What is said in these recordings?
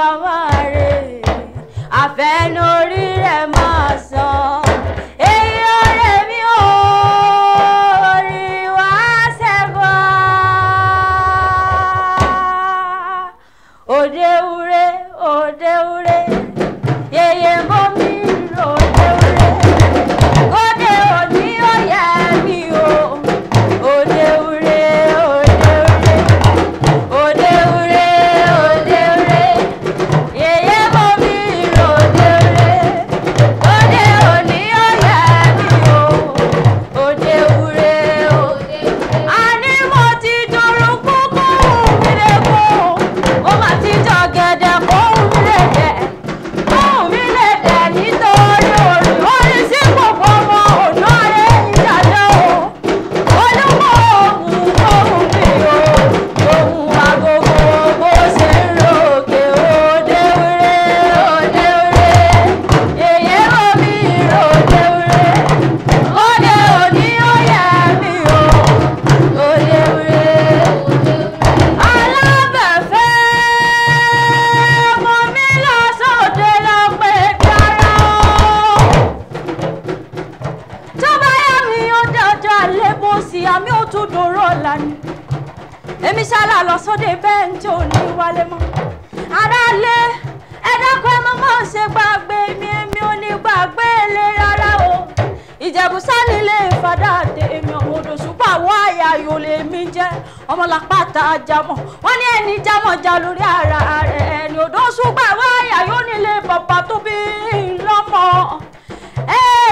màmá rẹ̀ àfẹnórí rẹ̀ máa sàn. Èyí ọ̀rẹ́ mi ò rí wá sẹ́gbà. Òde ure, òde ure, yeye mọ́ mi rò òde ure. Òde òní ó yẹ mi o. Òde ure, òde ure, òde ure, òde ure, yeye mọ́ mi rò òde ure. Òde òní ó yẹ mi o. Òde ure, òde ure. Àní mo ti dúró kúkú mi lè kú. Mo mà ti jọ gẹ̀dẹ̀ kó mi lè dẹ̀. Kó mi lè dẹ̀ nítorí orí sí gbogbo ọmọ ọ̀nà rẹ̀ ìdájọ́ o. Olúmọ ohun ohun mi o. Ohun agogo bó ṣe ń ròkè òde ure, òde ure. Yèyé mọ́ mi rò òde ure. Òde òní ó yẹ mi o. Òde ure, òde ure. Alábẹ̀fẹ́ mọ́ mi lọ sóde lọ pé dára o. Tó bá yá mi ó dọjọ́ alẹ́ bó sì àmì ó tún dòrò ọ̀la ni. Èmi ṣálà lọ sóde bẹ́ẹ̀ ń tí ò ní wálé mọ́. Aráalé ẹ dákun ẹ mọ́ ṣe gbàgbé mi, èmi ò ní gbàgbé lé rárá o. Ìjẹ̀bú sánilé ìfàdà tèmi ọmọdé ṣùgbọ́n àwọn àyà yóò lè mí jẹ́ ọmọlápàtà jámọ̀. Wọ́n ní ẹni jámọ̀ já lórí ara rẹ̀ ẹni odò ṣùgbọ́n àwọn àyà yóò nílé bàbá tó bí lọ́mọ.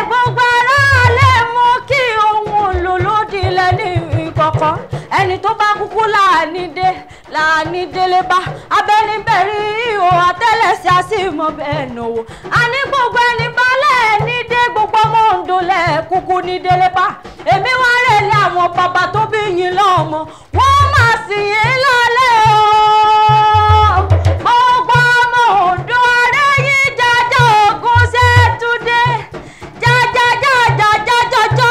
Gbogbo aráalé mú kí ohun olólòdì lẹ́ni ìkọ̀kọ̀ ẹni tó bá kúkú láàní délé bá abẹ́ni bẹ̀rí ihò àtẹ́lẹsẹ̀ àsìmọ́ bẹ́ẹ̀ nòwò. Àní gbogbo ẹni balẹ̀ ní dé gbogbo ọmọ Oǹdó lẹ̀ kúkú ní délé bá. Èmi wá rẹ̀ lé àwọn bàbá tó bí yín lọ́mọ wọ́n máa sì yín lálẹ́ o. Gbogbo ọmọ Oǹdó arẹ́ yín jájá ògùn ṣẹ́túndé jájájájájájá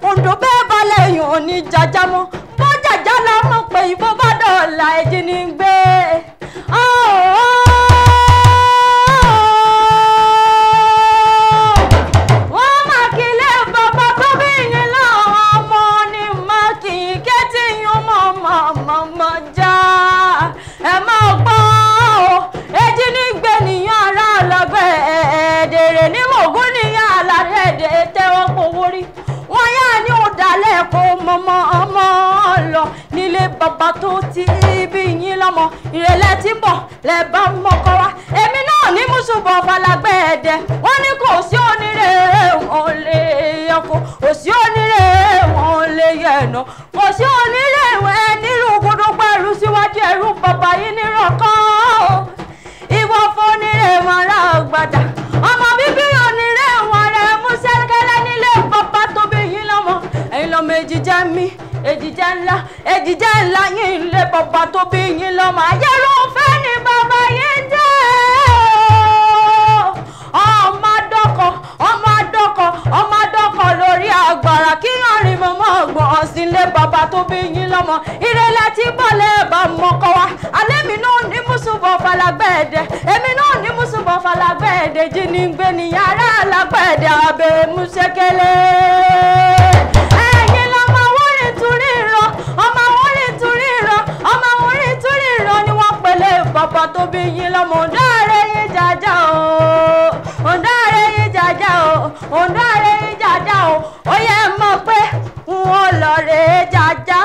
Oǹdó bẹ́ẹ̀ balẹ̀ yàn ní jájá mọ́ bó jájá la mọ̀ pé ìbò bá dọ̀la ẹ̀jẹ̀ ní gbé. Wọ́n máa kí lé bàbá tó bí yín láwọn ọmọ ní máa kì í kẹ́tì yín mọ̀ já. Ẹ máa gbọ́ ẹ̀jẹ̀ ní gbé nìyàn ará ọlọ́gbẹ́ ẹ̀ẹ́dẹ̀rẹ̀ ní mògún nìyàn alárẹ̀ẹ́dẹ̀ tẹ́wọ́ gbowó rí. Wọ́n yá ní ọ̀dàlẹ̀ kó mọ́mọ́ ọmọ lọ nílé bàbá tó ti bí yín lọ́mọ. Ìrẹ̀lẹ̀ tí ń bọ̀ lẹ̀ bá mọ́kọ́ wá. Èmi náà ní mùsùlùmí ọ̀fàlágbẹ́ ẹ̀dẹ̀. Wọ́n ní kò sí onírè wọn lè yọkọ̀. Kò sí onírè wọn lè yẹ̀nà. Kò sí onírè wọn nírú gbọdọ̀ pẹ̀lú síwájú ẹ̀rú bàbá yín nírọ̀kọ́. Ìwọ fún onírè wọn ará gbàdà. Ọmọ bíbí onírè wọn rẹ̀ mú sẹ́kẹ́lẹ́ nílé bàbá tó bí yín lọ́mọ. Ẹ̀yin lọ́mọ èjìjẹ́ mi èjìjẹ́ ńlá yín lé bàbá tó bí yín lọ́mọ. Ayẹ́rú fẹ́ ni bàbá yín jẹ́ ọmọ adọ́kọ̀ lórí agbára kí ọ̀rìn mọ́mọ́ ọgbọ̀n sílé bàbá tó bí yín lọ́mọ. Ìrẹ̀lẹ̀ tí bọ́lẹ̀ bá mọ́kọ́ wá. Alẹ́ mi náà ní mùsùlùmí ọ̀fàlágbẹ́ẹ̀dẹ̀. Èmi náà ní mùsùlùmí ọ̀fàlágbẹ́ẹ̀dẹ̀ jí ní gbé ní yàrá alágbẹ́ẹ̀dẹ̀ abẹ́ múṣẹ́kẹ́lẹ́. Ẹ̀yin lọ́mọ wọ́rin túrí ìran ọmọ wọ́rin túrí ìran ọmọ wọ́rin túrí ìran ni wọ́n pẹ̀lẹ́ bàbá tó bí yín lọ́mọ. Oǹdó ààrẹ yín jàjà o. Oǹdó ààrẹ yín jàjà o. Oǹdó ààrẹ yín jàjà o. Ó yẹ mọ̀ pé n ò lọ rè é jàjà.